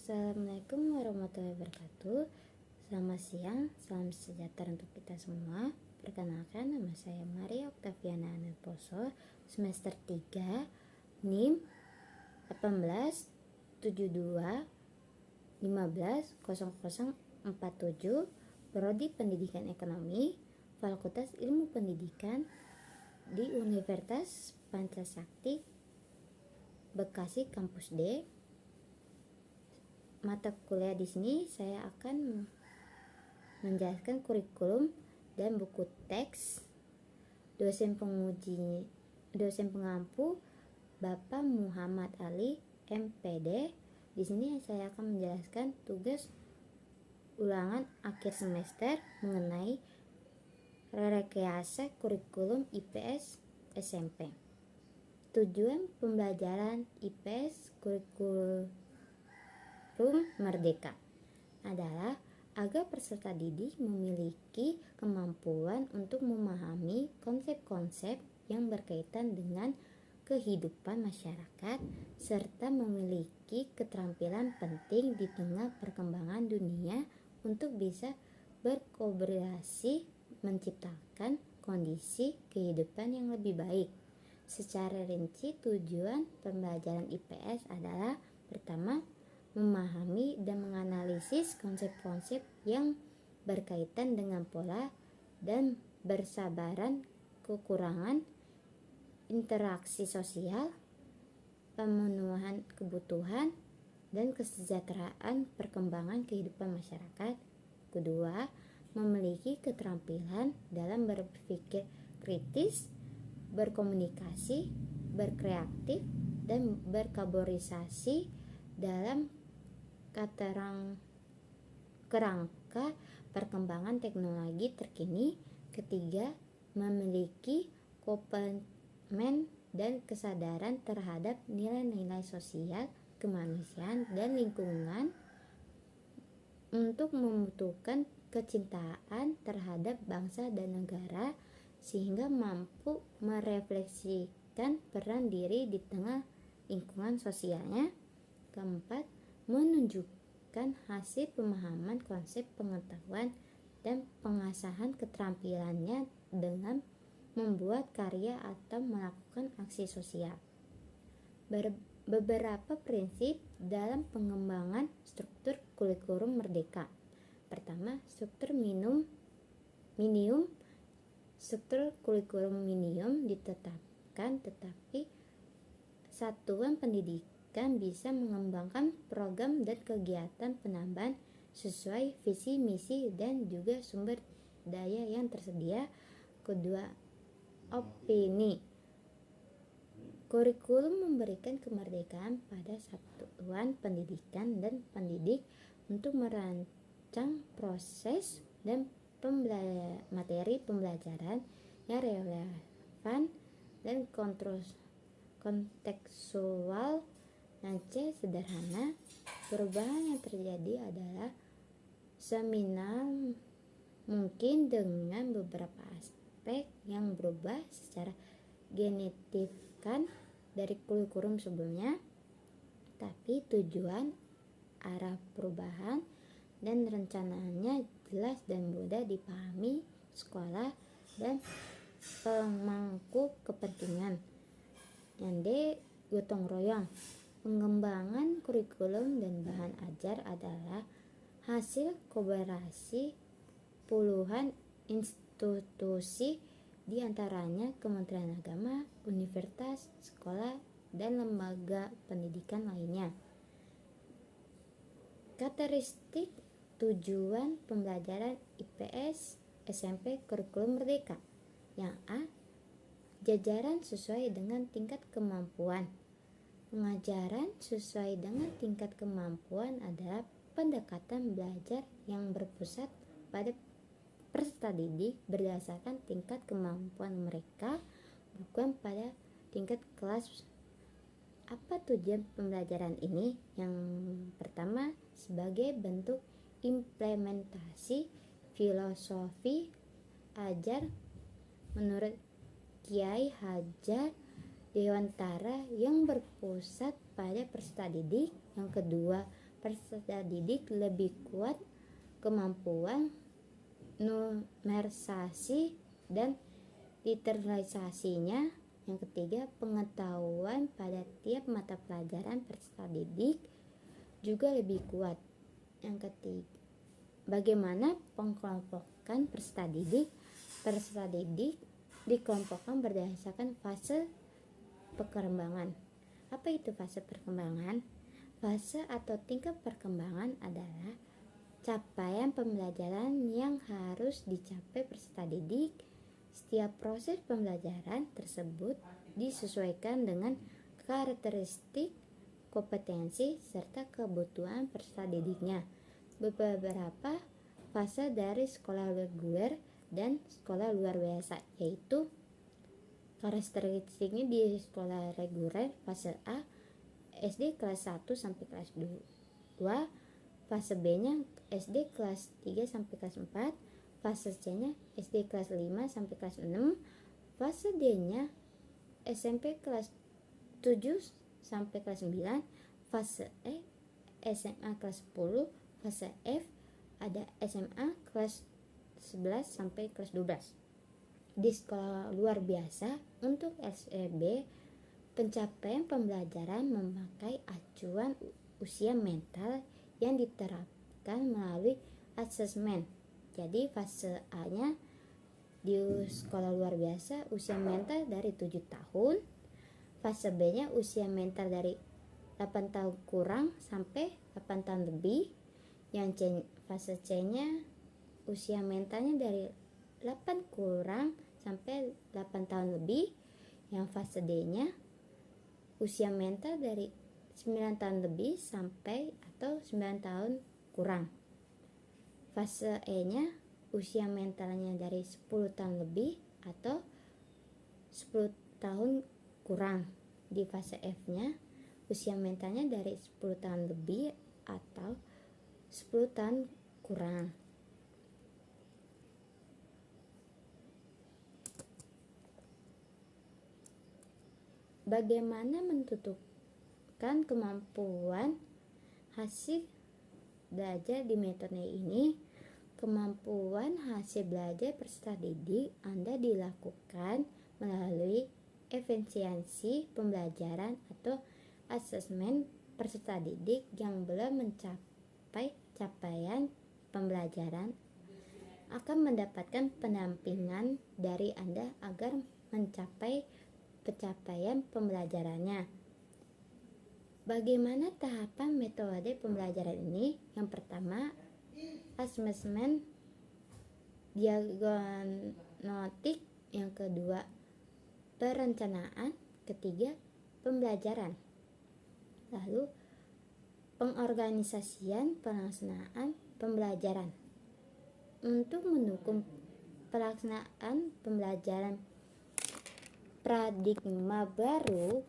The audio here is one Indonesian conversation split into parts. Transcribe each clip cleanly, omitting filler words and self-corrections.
Assalamualaikum warahmatullahi wabarakatuh. Selamat siang, salam sejahtera untuk kita semua. Perkenalkan, nama saya Maria Oktaviana Anandposo, semester 3, NIM 1872150047, Prodi Pendidikan Ekonomi, Fakultas Ilmu Pendidikan di Universitas Pancasakti, Bekasi Kampus D. Mata kuliah di sini saya akan menjelaskan kurikulum dan buku teks. Dosen pengampu Bapak Muhammad Ali MPD. Di sini saya akan menjelaskan tugas ulangan akhir semester mengenai rekayasa kurikulum IPS SMP. Tujuan pembelajaran IPS kurikulum Merdeka adalah agar peserta didik memiliki kemampuan untuk memahami konsep-konsep yang berkaitan dengan kehidupan masyarakat serta memiliki keterampilan penting di tengah perkembangan dunia untuk bisa berkolaborasi menciptakan kondisi kehidupan yang lebih baik. Secara rinci, tujuan pembelajaran IPS adalah pertama, memahami dan menganalisis konsep-konsep yang berkaitan dengan pola dan bersabaran kekurangan interaksi sosial, pemenuhan kebutuhan dan kesejahteraan perkembangan kehidupan masyarakat. Kedua, memiliki keterampilan dalam berpikir kritis, berkomunikasi, berkreatif, dan berkolaborasi dalam kerangka perkembangan teknologi terkini. Ketiga, memiliki komitmen dan kesadaran terhadap nilai-nilai sosial, kemanusiaan, dan lingkungan untuk membutuhkan kecintaan terhadap bangsa dan negara sehingga mampu merefleksikan peran diri di tengah lingkungan sosialnya. Keempat, menunjukkan hasil pemahaman konsep pengetahuan dan pengasahan keterampilannya dengan membuat karya atau melakukan aksi sosial. Beberapa prinsip dalam pengembangan struktur kurikulum merdeka. Pertama, struktur minimum. Struktur kurikulum minimum ditetapkan, tetapi satuan pendidikan bisa mengembangkan program dan kegiatan penambahan sesuai visi misi dan juga sumber daya yang tersedia. Kedua, opini. Kurikulum memberikan kemerdekaan pada satuan pendidikan dan pendidik untuk merancang proses dan materi pembelajaran yang relevan dan kontekstual. C. Sederhana. Perubahan yang terjadi adalah seminimal mungkin dengan beberapa aspek yang berubah secara signifikan dari kurikulum sebelumnya, tapi tujuan, arah perubahan, dan rencananya jelas dan mudah dipahami sekolah dan pemangku kepentingan. Yang D. Gotong royong. Pengembangan kurikulum dan bahan ajar adalah hasil kolaborasi puluhan institusi, di antaranya Kementerian Agama, universitas, sekolah, dan lembaga pendidikan lainnya. Karakteristik tujuan pembelajaran IPS SMP kurikulum merdeka. Yang A. Jajaran sesuai dengan tingkat kemampuan. Pengajaran sesuai dengan tingkat kemampuan adalah pendekatan belajar yang berpusat pada peserta didik berdasarkan tingkat kemampuan mereka, bukan pada tingkat kelas. Apa tujuan pembelajaran ini? Yang pertama, sebagai bentuk implementasi filosofi ajar menurut Kiai Hajar Dewantara yang berpusat pada peserta didik. Yang kedua, peserta didik lebih kuat kemampuan numerisasi dan literalisasinya. Yang ketiga, pengetahuan pada tiap mata pelajaran peserta didik juga lebih kuat. Yang ketiga, bagaimana pengkelompokan peserta didik? Peserta didik dikelompokkan berdasarkan fase perkembangan. Apa itu fase perkembangan? Fase atau tingkat perkembangan adalah capaian pembelajaran yang harus dicapai peserta didik. Setiap proses pembelajaran tersebut disesuaikan dengan karakteristik, kompetensi, serta kebutuhan peserta didiknya. Beberapa fase dari sekolah reguler dan sekolah luar biasa, yaitu karakteristiknya di sekolah reguler fase A, SD kelas 1 sampai kelas 2, fase B-nya SD kelas 3 sampai kelas 4, fase C-nya SD kelas 5 sampai kelas 6, fase D-nya SMP kelas 7 sampai kelas 9, fase E SMA kelas 10, fase F ada SMA kelas 11 sampai kelas 12. Di sekolah luar biasa untuk SEB, pencapaian pembelajaran memakai acuan usia mental yang diterapkan melalui asesmen. Jadi fase A-nya di sekolah luar biasa usia mental dari 7 tahun, fase B-nya usia mental dari 8 tahun kurang sampai 8 tahun lebih. Yang fase C-nya usia mentalnya dari 8 kurang sampai 8 tahun lebih. Yang fase D-nya usia mental dari 9 tahun lebih sampai atau 9 tahun kurang. Fase E-nya usia mentalnya dari 10 tahun lebih atau 10 tahun kurang. Di fase F-nya usia mentalnya dari 10 tahun lebih atau 10 tahun kurang. Bagaimana menentukan kemampuan hasil belajar di metode ini? Kemampuan hasil belajar peserta didik Anda dilakukan melalui efisiensi pembelajaran atau asesmen peserta didik yang belum mencapai capaian pembelajaran akan mendapatkan pendampingan dari Anda agar mencapai pencapaian pembelajarannya. Bagaimana tahapan metode pembelajaran ini? Yang pertama, asesmen diagnostik. Yang kedua, perencanaan. Ketiga, pembelajaran. Lalu, pengorganisasian pelaksanaan pembelajaran. Untuk mendukung pelaksanaan pembelajaran paradigma baru,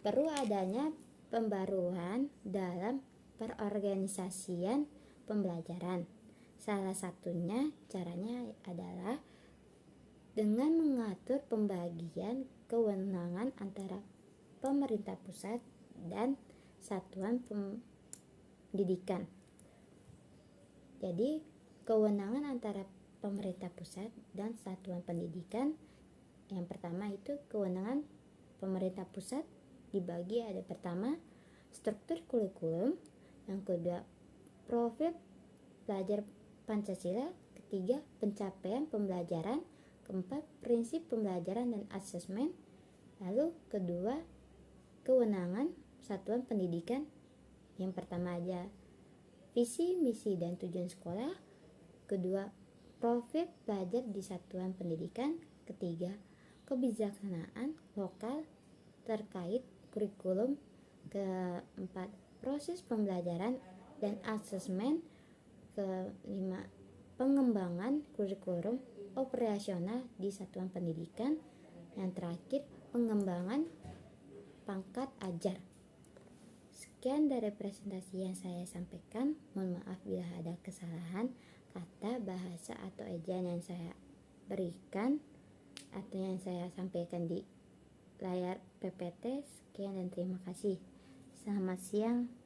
perlu adanya pembaruan dalam perorganisasian pembelajaran. Salah satunya caranya adalah dengan mengatur pembagian kewenangan antara pemerintah pusat dan satuan pendidikan. Jadi, kewenangan antara pemerintah pusat dan satuan pendidikan, yang pertama itu kewenangan pemerintah pusat dibagi ada pertama struktur kurikulum, yang kedua profil pelajar Pancasila, ketiga pencapaian pembelajaran, keempat prinsip pembelajaran dan asesmen, lalu kedua kewenangan satuan pendidikan. Yang pertama aja visi, misi, dan tujuan sekolah, kedua profil pelajar di satuan pendidikan, ketiga kebijaksanaan lokal terkait kurikulum, keempat proses pembelajaran dan asesmen, kelima pengembangan kurikulum operasional di satuan pendidikan, yang terakhir pengembangan pangkat ajar. Sekian dari presentasi yang saya sampaikan. Mohon maaf bila ada kesalahan kata, bahasa, atau ejaan yang saya berikan atau yang saya sampaikan di layar PPT. Sekian dan terima kasih. Selamat siang.